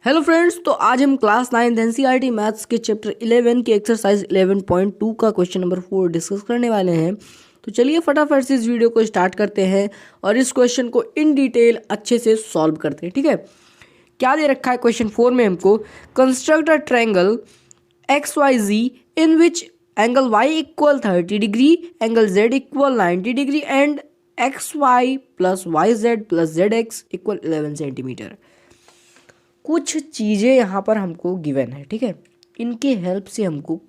Hello friends, तो आज हम क्लास 9 एनसीईआरटी मैथ्स के चैप्टर 11 के एक्सरसाइज 11.2 का क्वेश्चन नंबर 4 डिस्कस करने वाले हैं। तो चलिए फटाफट से इस वीडियो को स्टार्ट करते हैं और इस क्वेश्चन को इन डिटेल अच्छे से सॉल्व करते हैं। ठीक है, क्या दे रखा है क्वेश्चन 4 में हमको? Construct a triangle X Y Z in which angle Y equal 30 degree, angle Z equal 90 degree and X Y plus Y Z plus Z X equal 11 centimetre. कुछ चीज़ें यहाँ पर हमको गिवन है। ठीक है, इनके हेल्प से हमको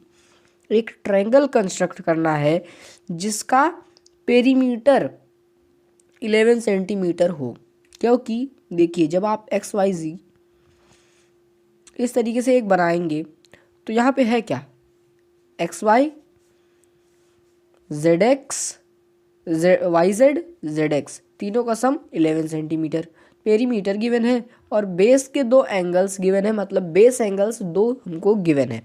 एक ट्रायंगल कंस्ट्रक्ट करना है जिसका पेरीमीटर 11 सेंटीमीटर हो। क्योंकि देखिए, जब आप एक्स वाई जी इस तरीके से एक बनाएंगे तो यहाँ पे है क्या, X Y Z X Y Z Z X, तीनों का सम 11 सेंटीमीटर। पेरीमीटर गिवन है और बेस के दो एंगल्स गिवन है, मतलब बेस एंगल्स दो हमको गिवन है।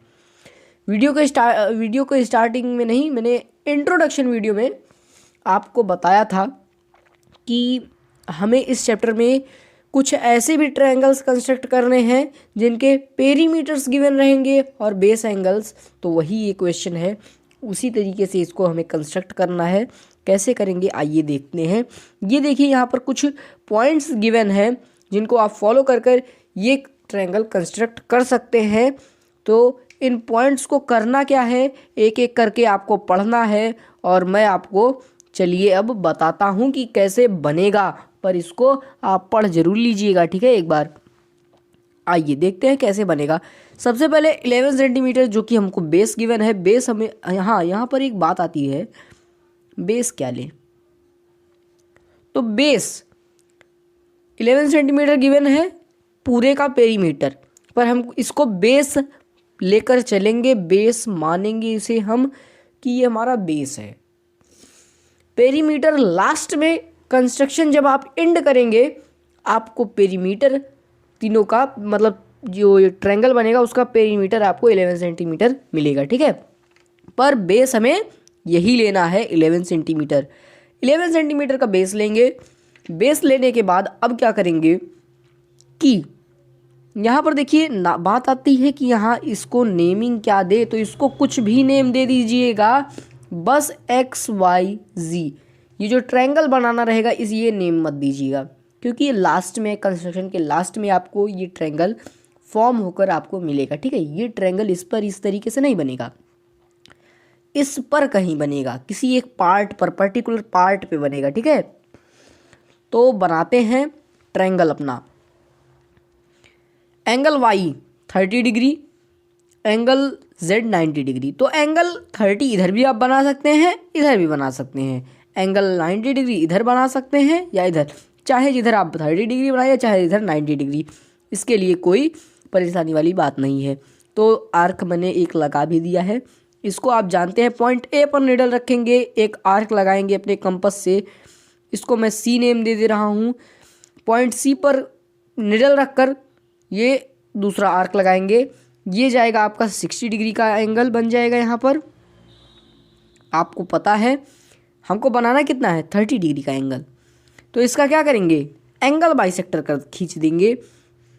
वीडियो को स्टार्टिंग में नहीं, मैंने इंट्रोडक्शन वीडियो में आपको बताया था कि हमें इस चैप्टर में कुछ ऐसे भी ट्रायंगल्स कंस्ट्रक्ट करने हैं जिनके पेरीमीटर्स गिवन रहेंगे और बेस एंगल्स, तो वही ये क्वेश्चन है। उसी तरीके से इसको हमें कंस्ट्रक्ट करना है। कैसे करेंगे आइए देखते हैं। ये देखिए, यहाँ पर कुछ पॉइंट्स गिवन हैं जिनको आप फॉलो कर कर ये ट्रायंगल कंस्ट्रक्ट कर सकते हैं। तो इन पॉइंट्स को करना क्या है, एक एक करके आपको पढ़ना है और मैं आपको चलिए अब बताता हूँ कि कैसे बनेगा, पर इसको आप पढ़ जरूर लीजिएगा। ठीक है, एक बार आइए देखते हैं कैसे बनेगा। सबसे पहले 11 सेंटीमीटर जो कि हमको बेस गिवन है। बेस हमें यहाँ पर एक बात आती है, बेस क्या ले, तो बेस 11 सेंटीमीटर गिवन है पूरे का पेरीमीटर, पर हम इसको बेस लेकर चलेंगे, बेस मानेंगे इसे हम कि ये हमारा बेस है। पेरीमीटर लास्ट में कंस्ट्रक्शन जब आप एंड करेंगे आपको पेरीमीटर तीनों का, मतलब जो ट्रायंगल बनेगा उसका पेरीमीटर आपको 11 सेंटीमीटर मिलेगा। ठीक है, पर बेस हमें यही लेना है 11 सेंटीमीटर। 11 सेंटीमीटर का बेस लेंगे। बेस लेने के बाद अब क्या करेंगे कि यहाँ पर देखिए बात आती है कि यहाँ इसको नेमिंग क्या दे, तो इसको कुछ भी नेम दे दीजिएगा, बस एक्स वाई जी। ये जो ट्रायंगल बनाना रहेगा इस ये नेम मत दीजिएगा, क्योंकि ये लास्ट में कंस्ट्रक्शन के लास्ट में आपको ये ट्रायंगल फॉर्म होकर आपको मिलेगा। ठीक है, ये ट्रायंगल इस पर इस तरीके से नहीं बनेगा, इस पर कहीं बनेगा, किसी एक पार्ट पर, पर्टिकुलर पार्ट पे बनेगा। ठीक है, तो बनाते हैं ट्रायंगल अपना। Angle Y 30 degree, angle Z 90 degree. तो एंगल 30 इधर भी आप बना सकते हैं, इधर भी बना सकते हैं। एंगल 90 डिग्री इधर बना सकते हैं या इधर, चाहे जिधर आप 30 डिग्री बनाइए चाहे इधर 90 डिग्री, इसके लिए कोई परेशानी वाली बात नहीं है। तो आर्क मैंने एक लगा भी दिया है। इसको आप जानते हैं, पॉइंट ए पर निडल रखेंगे, एक आर्क लगाएंगे अपने कंपास से, इसको मैं सी नेम दे दे रहा हूँ। पॉइंट सी पर निडल रखकर ये दूसरा आर्क लगाएंगे, ये जाएगा आपका 60 डिग्री का एंगल बन जाएगा। यहाँ पर आपको पता है हमको बनाना कितना है, 30 डिग्री का एंगल। तो इसका क्या करेंगे, एंगल बाइसेक्टर कर खींच देंगे।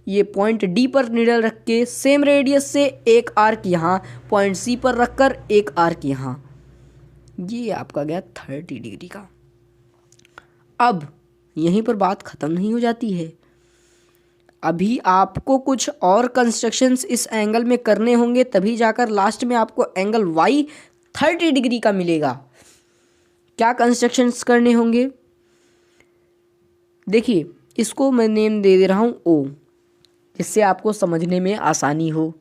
ये पॉइंट डी पर निडल रख के सेम रेडियस से एक आर्क यहाँ, पॉइंट सी पर रखकर एक आर्क यहाँ, ये आपका गया 30 डिग्री का। अब यहीं पर बात ख़त्म नहीं हो जाती है, अभी आपको कुछ और कंस्ट्रक्शंस इस एंगल में करने होंगे, तभी जाकर लास्ट में आपको एंगल वाई 30 डिग्री का मिलेगा। क्या कंस्ट्रक्शंस करने होंगे, देखिए इसको मैं नेम दे दे रहा हूँ ओ, जिससे आपको समझने में आसानी हो।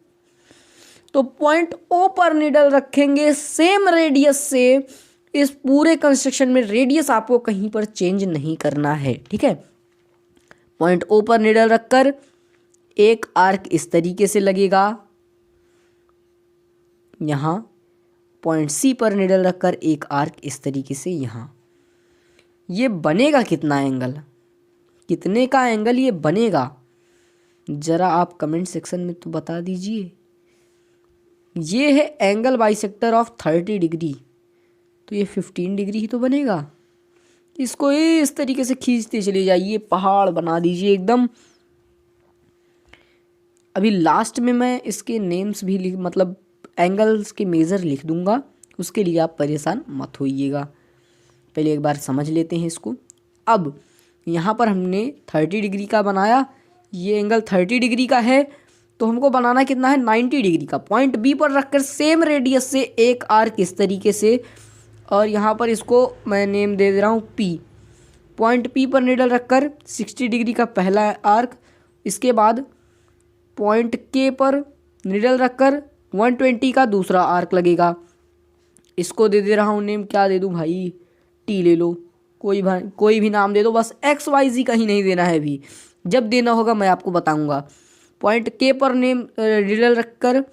तो पॉइंट ओ पर निडल रखेंगे सेम रेडियस से। इस पूरे कंस्ट्रक्शन में रेडियस आपको कहीं पर चेंज नहीं करना है। ठीक है, पॉइंट ओ पर निडल रखकर एक आर्क इस तरीके से लगेगा यहाँ, पॉइंट सी पर निडल रखकर एक आर्क इस तरीके से यहाँ। ये बनेगा कितना एंगल, कितने का एंगल ये बनेगा, ज़रा आप कमेंट सेक्शन में तो बता दीजिए। ये है एंगल बाइसेक्टर ऑफ 30 डिग्री, तो ये 15 डिग्री ही तो बनेगा। इसको इस तरीके से खींचते चले जाइए, पहाड़ बना दीजिए एकदम। अभी लास्ट में मैं इसके नेम्स भी लिख मतलब एंगल्स के मेज़र लिख दूंगा, उसके लिए आप परेशान मत होइएगा। पहले एक बार समझ लेते हैं इसको। अब यहाँ पर हमने 30 डिग्री का बनाया, ये एंगल 30 डिग्री का है, तो हमको बनाना कितना है 90 डिग्री का। पॉइंट बी पर रखकर सेम रेडियस से एक आर्क इस तरीके से, और यहाँ पर इसको मैं नेम दे दे रहा हूँ पी। पॉइंट पी पर निडल रखकर 60 डिग्री का पहला आर्क, इसके बाद पॉइंट के पर निडल रखकर 120 का दूसरा आर्क लगेगा। इसको दे दे रहा हूँ नेम, क्या दे दूँ भाई, टी ले लो, कोई भी नाम दे दो, बस एक्स वाई जी कहीं नहीं देना है अभी, जब देना होगा मैं आपको बताऊंगा। पॉइंट के पर नेम निडल रखकर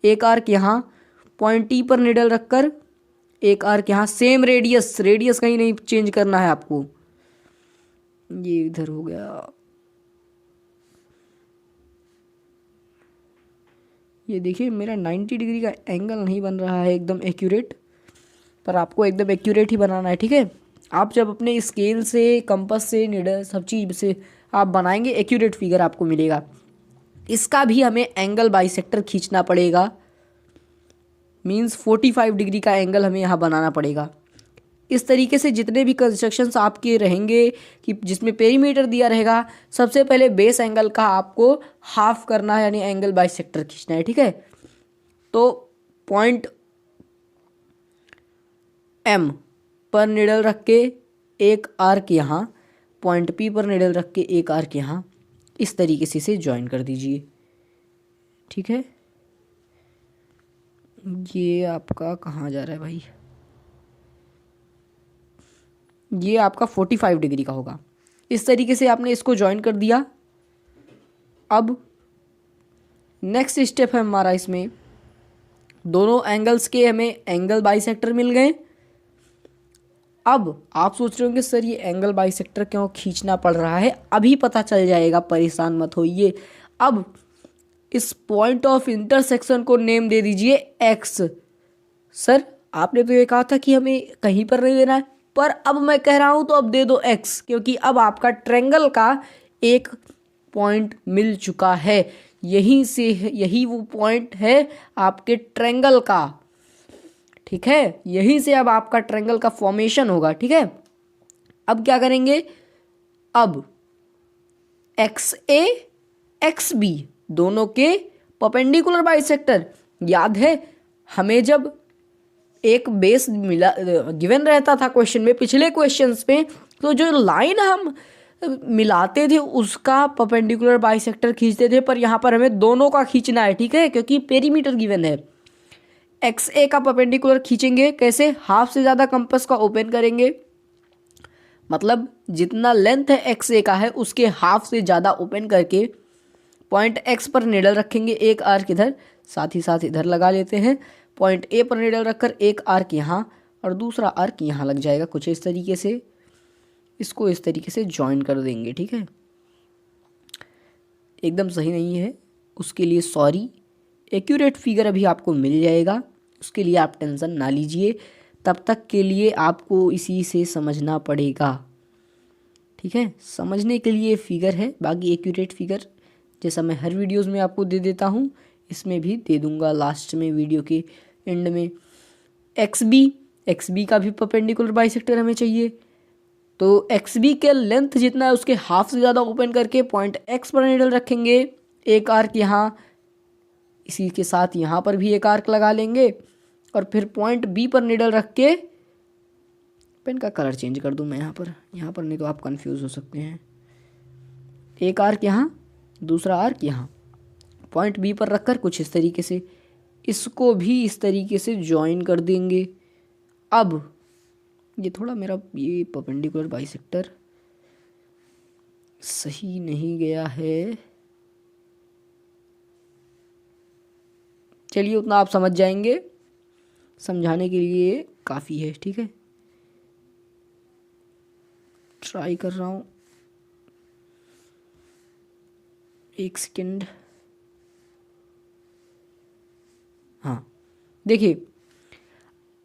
एक आर्क यहाँ, पॉइंट टी पर निडल रखकर एक आर्क यहाँ, सेम रेडियस कहीं नहीं चेंज करना है आपको। ये इधर हो गया, ये देखिए मेरा 90 डिग्री का एंगल नहीं बन रहा है एकदम एक्यूरेट, पर आपको एकदम एक्यूरेट ही बनाना है, ठीक है। आप जब अपने स्केल से, कंपास से, निडल सब चीज़ से आप बनाएंगे, एक्यूरेट फिगर आपको मिलेगा। इसका भी हमें एंगल बाइसेक्टर खींचना पड़ेगा, मींस 45 डिग्री का एंगल हमें यहाँ बनाना पड़ेगा। इस तरीके से जितने भी कंस्ट्रक्शंस आपके रहेंगे कि जिसमें पेरीमीटर दिया रहेगा, सबसे पहले बेस एंगल का आपको हाफ करना है, यानी एंगल बाइसेक्टर खींचना है, ठीक है। तो पॉइंट एम पर निडल रख के एक आर्क यहाँ, पॉइंट पी पर निडल रख के एक आर्क यहाँ, इस तरीके से इसे ज्वाइन कर दीजिए, ठीक है। ये आपका कहाँ जा रहा है भाई, ये आपका 45 डिग्री का होगा। इस तरीके से आपने इसको ज्वाइन कर दिया। अब नेक्स्ट स्टेप है हमारा, इसमें दोनों एंगल्स के हमें एंगल बाइसेक्टर मिल गए। अब आप सोच रहे होंगे सर ये एंगल बाइसेक्टर क्यों खींचना पड़ रहा है, अभी पता चल जाएगा, परेशान मत होइए। अब इस पॉइंट ऑफ इंटरसेक्शन को नेम दे दीजिए एक्स। सर आपने तो ये कहा था कि हमें कहीं पर नहीं देना है, पर अब मैं कह रहा हूं तो अब दे दो एक्स, क्योंकि अब आपका ट्रायंगल का एक पॉइंट मिल चुका है, यहीं से यही वो पॉइंट है आपके ट्रायंगल का, ठीक है। यहीं से अब आपका ट्रायंगल का फॉर्मेशन होगा, ठीक है। अब क्या करेंगे, अब एक्स ए एक्स बी दोनों के परपेंडिकुलर बाइसेक्टर, याद है हमें जब एक बेस मिला गिवन रहता था क्वेश्चन में, पिछले क्वेश्चंस में, तो जो लाइन हम मिलाते थे उसका परपेंडिकुलर बाइसेक्टर खींचते थे, पर यहाँ पर हमें दोनों का खींचना है, ठीक है, क्योंकि पेरीमीटर गिवन है। एक्स ए का परपेंडिकुलर खींचेंगे कैसे, हाफ से ज़्यादा कंपास का ओपन करेंगे, मतलब जितना लेंथ है एक्स ए का है उसके हाफ से ज़्यादा ओपन करके पॉइंट एक्स पर निडल रखेंगे, एक आर्क इधर, साथ ही साथ इधर लगा लेते हैं। पॉइंट ए पर निडल रखकर एक आर्क यहाँ और दूसरा आर्क यहाँ लग जाएगा, कुछ इस तरीके से। इसको इस तरीके से ज्वाइन कर देंगे, ठीक है। एकदम सही नहीं है, उसके लिए सॉरी, एक्यूरेट फिगर अभी आपको मिल जाएगा, उसके लिए आप टेंशन ना लीजिए। तब तक के लिए आपको इसी से समझना पड़ेगा, ठीक है। समझने के लिए फिगर है, बाकी एक्यूरेट फिगर जैसा मैं हर वीडियोस में आपको दे देता हूँ, इसमें भी दे दूंगा लास्ट में, वीडियो के एंड में। एक्स बी का भी परपेंडिकुलर बाइसेक्टर हमें चाहिए, तो एक्स बी के लेंथ जितना है उसके हाफ से ज़्यादा ओपन करके पॉइंट एक्स पर निडल रखेंगे, एक आर्क यहाँ, इसी के साथ यहाँ पर भी एक आर्क लगा लेंगे, और फिर पॉइंट बी पर निडल रख के, पेन का कलर चेंज कर दूँ मैं यहाँ पर नहीं तो आप कंफ्यूज हो सकते हैं। एक आर्क यहाँ, दूसरा आर्क यहाँ, पॉइंट बी पर रखकर कुछ इस तरीके से, इसको भी इस तरीके से ज्वाइन कर देंगे। अब ये थोड़ा मेरा ये परपेंडिकुलर बाइसेक्टर सही नहीं गया है, चलिए उतना आप समझ जाएंगे, समझाने के लिए काफ़ी है, ठीक है। ट्राई कर रहा हूँ, एक सेकेंड। हाँ देखिए,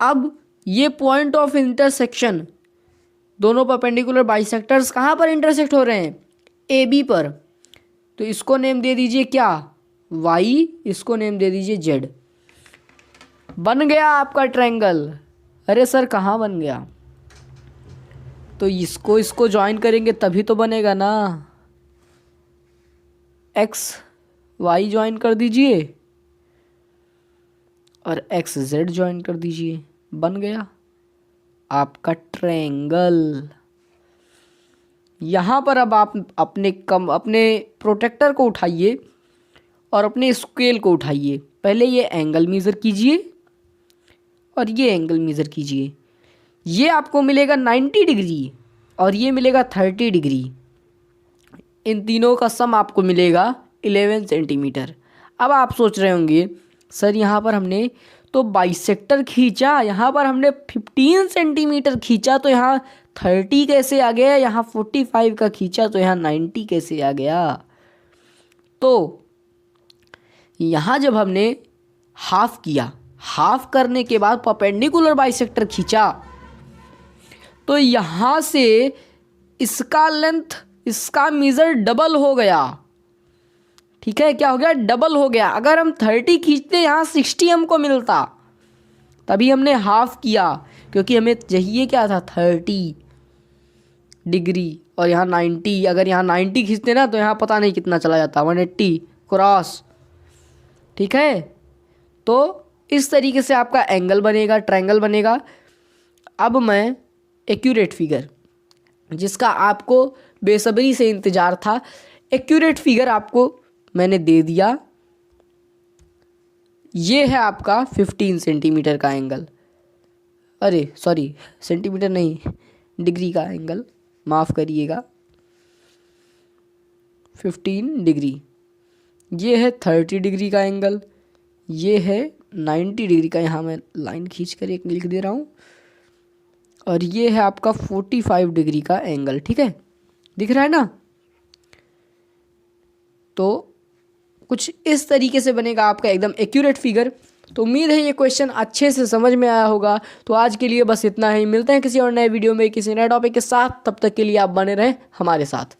अब ये पॉइंट ऑफ इंटरसेक्शन, दोनों परपेंडिकुलर बाइसेक्टर्स कहाँ पर इंटरसेक्ट हो रहे हैं, ए बी पर, तो इसको नेम दे दीजिए क्या, वाई, इसको नेम दे दीजिए जेड। बन गया आपका ट्रायंगल। अरे सर कहाँ बन गया? तो इसको ज्वाइन करेंगे तभी तो बनेगा ना। एक्स वाई ज्वाइन कर दीजिए और एक्स जेड ज्वाइन कर दीजिए, बन गया आपका ट्रायंगल। यहाँ पर अब आप अपने प्रोटेक्टर को उठाइए और अपने स्केल को उठाइए। पहले ये एंगल मेज़र कीजिए और ये एंगल मेज़र कीजिए। ये आपको मिलेगा 90 डिग्री और ये मिलेगा 30 डिग्री। इन तीनों का सम आपको मिलेगा 11 सेंटीमीटर। अब आप सोच रहे होंगे सर यहाँ पर हमने तो बाइसेक्टर खींचा, यहाँ पर हमने 15 सेंटीमीटर खींचा तो यहाँ 30 कैसे आ गया, यहाँ 45 का खींचा तो यहाँ 90 कैसे आ गया? तो यहाँ जब हमने हाफ किया, हाफ करने के बाद परपेंडिकुलर बाइसेक्टर खींचा तो यहाँ से इसका लेंथ, इसका मेजर डबल हो गया। ठीक है, क्या हो गया? डबल हो गया। अगर हम 30 खींचते यहाँ 60 हमको मिलता, तभी हमने हाफ किया क्योंकि हमें चाहिए क्या था 30 डिग्री और यहाँ 90। अगर यहाँ 90 खींचते ना तो यहाँ पता नहीं कितना चला जाता, 180 क्रॉस। ठीक है, तो इस तरीके से आपका एंगल बनेगा, ट्रायंगल बनेगा। अब मैं एक्यूरेट फिगर, जिसका आपको बेसब्री से इंतज़ार था, एक्यूरेट फिगर आपको मैंने दे दिया। ये है आपका 15 सेंटीमीटर का एंगल, अरे सॉरी सेंटीमीटर नहीं, डिग्री का एंगल, माफ़ करिएगा, 15 डिग्री। ये है 30 डिग्री का एंगल, ये है 90 डिग्री का, यहाँ मैं लाइन खींच कर एक लिख दे रहा हूँ, और ये है आपका 45 डिग्री का एंगल। ठीक है, दिख रहा है ना? तो कुछ इस तरीके से बनेगा आपका एकदम एक्यूरेट फिगर। तो उम्मीद है ये क्वेश्चन अच्छे से समझ में आया होगा। तो आज के लिए बस इतना ही, मिलते हैं किसी और नए वीडियो में किसी नए टॉपिक के साथ। तब तक के लिए आप बने रहें हमारे साथ।